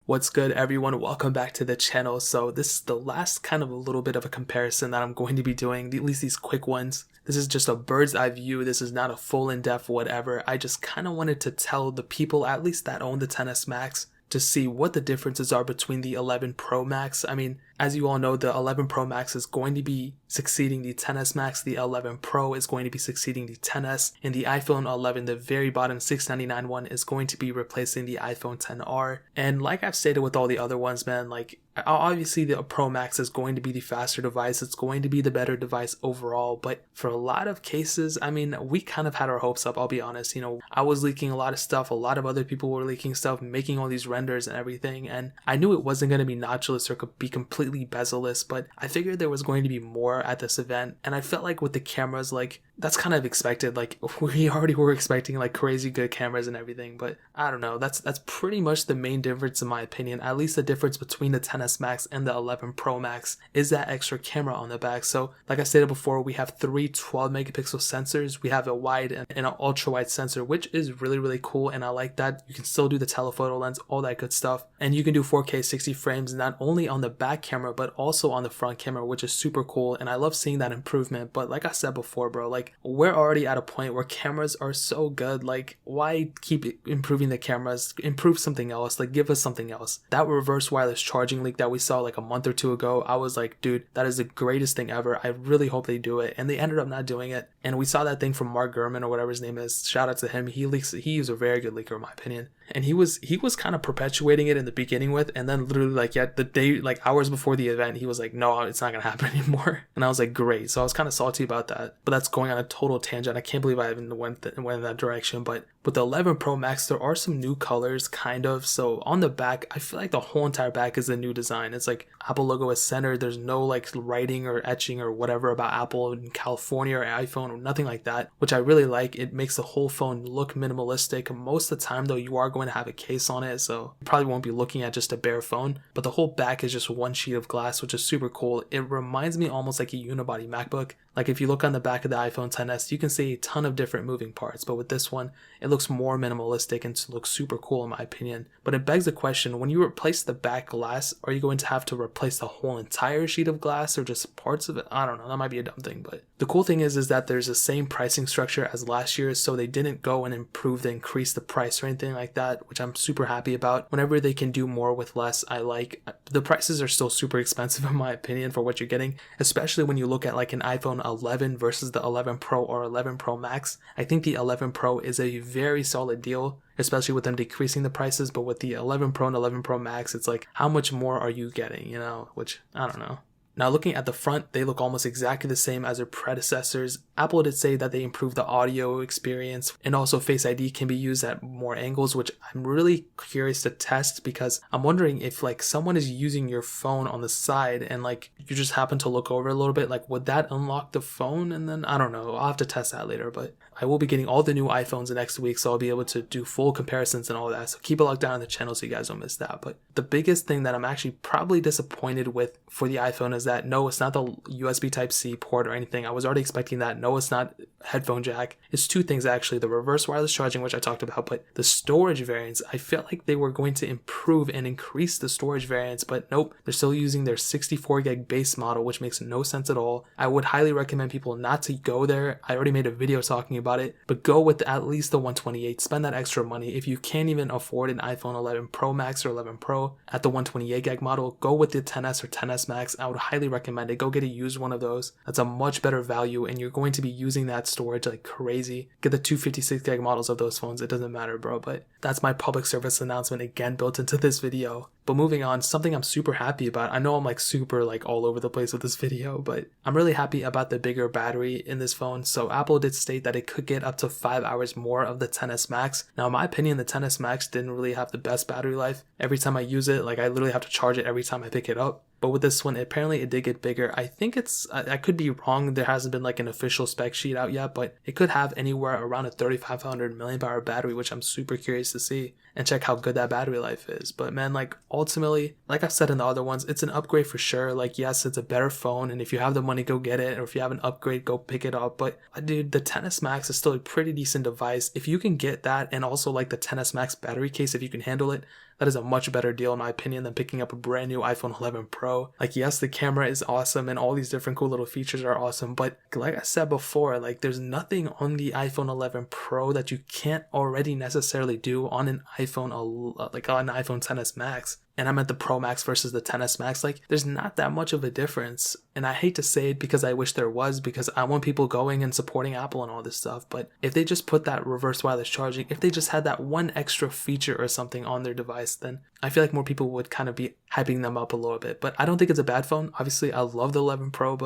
What's good, everyone? Welcome back to the channel. So this is the last kind of a little bit of a comparison that I'm going to be doing, at least these quick ones. This is just a bird's eye view. This is not a full in-depth whatever. I just kind of wanted to tell the people, at least that own the XS Max, to see what the differences are between the 11 Pro Max. I mean, as you all know, the 11 Pro Max is going to be succeeding the XS Max, the 11 Pro is going to be succeeding the XS, and the iPhone 11, the very bottom $699 one, is going to be replacing the iPhone XR. And like I've stated with all the other ones, man, like obviously the Pro Max is going to be the faster device, it's going to be the better device overall, but for a lot of cases, I mean, we kind of had our hopes up, I'll be honest. You know, I was leaking a lot of stuff, a lot of other people were leaking stuff, making all these renders and everything, and I knew it wasn't going to be notchless or could be completely bezel-less, but I figured there was going to be more at this event, and I felt like with the cameras, like, that's kind of expected. Like, we already were expecting like crazy good cameras and everything, but I don't know, that's pretty much the main difference in my opinion. At least the difference between the XS Max and the 11 Pro Max is that extra camera on the back. So like I stated before, we have three 12 megapixel sensors, we have a wide and an ultra wide sensor, which is really cool, and I like that. You can still do the telephoto lens, all that good stuff, and you can do 4K 60 frames not only on the back camera but also on the front camera, which is super cool, and I love seeing that improvement. But like I said before, bro, like, we're already at a point where cameras are so good. Like, why keep improving the cameras? Improve something else, like give us something else. That reverse wireless charging leak that we saw like a month or two ago, I was like, dude, that is the greatest thing ever. I really hope they do it, and they ended up not doing it. And we saw that thing from Mark Gurman or whatever his name is, shout out to him. He is a very good leaker in my opinion, and he was kind of perpetuating it in the beginning with, and then literally like, yeah, the day, like hours before the event, he was like, no, it's not gonna happen anymore. And I was like, great. So I was kind of salty about that, but that's going on a total tangent. I can't believe I even went in that direction. But with the 11 Pro Max, there are some new colors, kind of. So on the back, I feel like the whole entire back is a new design. It's like Apple logo is centered. There's no like writing or etching or whatever about Apple in California or iPhone or nothing like that, which I really like. It makes the whole phone look minimalistic. Most of the time though, you are going to have a case on it, so you probably won't be looking at just a bare phone, but the whole back is just one sheet of glass, which is super cool. It reminds me almost like a unibody MacBook. Like if you look on the back of the iPhone XS, you can see a ton of different moving parts, but with this one, it looks more minimalistic and looks super cool in my opinion. But it begs the question, when you replace the back glass, are you going to have to replace the whole entire sheet of glass or just parts of it? I don't know, that might be a dumb thing, but the cool thing is that there's the same pricing structure as last year, so they didn't go and increase the price or anything like that, which I'm super happy about. Whenever they can do more with less, I like. The prices are still super expensive in my opinion for what you're getting, especially when you look at like an iPhone 11 versus the 11 Pro or 11 Pro Max. I think the 11 Pro is a very solid deal, especially with them decreasing the prices, but with the 11 Pro and 11 Pro Max, it's like, how much more are you getting, you know, which I don't know. Now looking at the front, they look almost exactly the same as their predecessors. Apple did say that they improved the audio experience, and also Face ID can be used at more angles, which I'm really curious to test, because I'm wondering if like someone is using your phone on the side and like you just happen to look over a little bit, like would that unlock the phone? And then I don't know, I'll have to test that later, but I will be getting all the new iPhones next week, so I'll be able to do full comparisons and all that, so keep a look down on the channel so you guys don't miss that. But the biggest thing that I'm actually probably disappointed with for the iPhone is that no, it's not the USB Type-C port or anything. I was already expecting that. No, it's not headphone jack. It's two things actually, the reverse wireless charging, which I talked about, but the storage variants, I felt like they were going to improve and increase the storage variants, but nope, they're still using their 64 gig base model, which makes no sense at all. I would highly recommend people not to go there. I already made a video talking about it, but go with at least the 128. Spend that extra money. If you can't even afford an iPhone 11 Pro Max or 11 Pro at the 128 gig model, go with the XS or XS Max. I would highly recommend it. Go get a used one of those. That's a much better value, and you're going to be using that storage like crazy. Get the 256 gig models of those phones. It doesn't matter, bro, but that's my public service announcement again built into this video. But moving on, something I'm super happy about. I know I'm like super like all over the place with this video, but I'm really happy about the bigger battery in this phone. So Apple did state that it could get up to 5 hours more of the XS Max. Now in my opinion, the XS Max didn't really have the best battery life. Every time I use it, like I literally have to charge it every time I pick it up. But with this one, apparently it did get bigger. I think I could be wrong. There hasn't been like an official spec sheet out yet, but it could have anywhere around a 3500 milliamp hour battery, which I'm super curious to see and check how good that battery life is. But man, like ultimately, like I've said in the other ones, it's an upgrade for sure. Like yes, it's a better phone, and if you have the money, go get it. Or if you have an upgrade, go pick it up. But dude, the XS Max is still a pretty decent device. If you can get that, and also like the XS Max battery case, if you can handle it, that is a much better deal in my opinion than picking up a brand new iPhone 11 Pro. Like, yes, the camera is awesome and all these different cool little features are awesome, but like I said before, like there's nothing on the iPhone 11 Pro that you can't already necessarily do on an iPhone, like on an iPhone XS Max. And I'm at the Pro Max versus the XS Max. Like, there's not that much of a difference. And I hate to say it because I wish there was, because I want people going and supporting Apple and all this stuff. But if they just put that reverse wireless charging, if they just had that one extra feature or something on their device, then I feel like more people would kind of be hyping them up a little bit. But I don't think it's a bad phone. Obviously, I love the 11 Pro,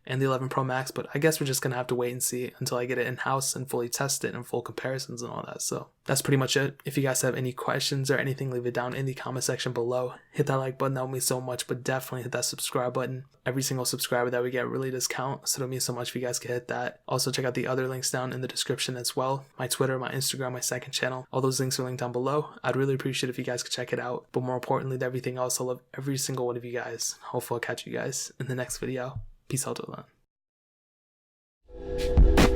and the 11 Pro Max, but I guess we're just gonna have to wait and see until I get it in-house and fully test it and full comparisons and all that. So that's pretty much it. If you guys have any questions or anything, leave it down in the comment section below. Hit that like button, that would mean so much, but definitely hit that subscribe button. Every single subscriber that we get really does count, so it'll mean so much if you guys could hit that. Also, check out the other links down in the description as well. My Twitter, my Instagram, my second channel. All those links are linked down below. I'd really appreciate if you guys could check it out. But more importantly than everything else, I love every single one of you guys. Hopefully I'll catch you guys in the next video. Peace out till then.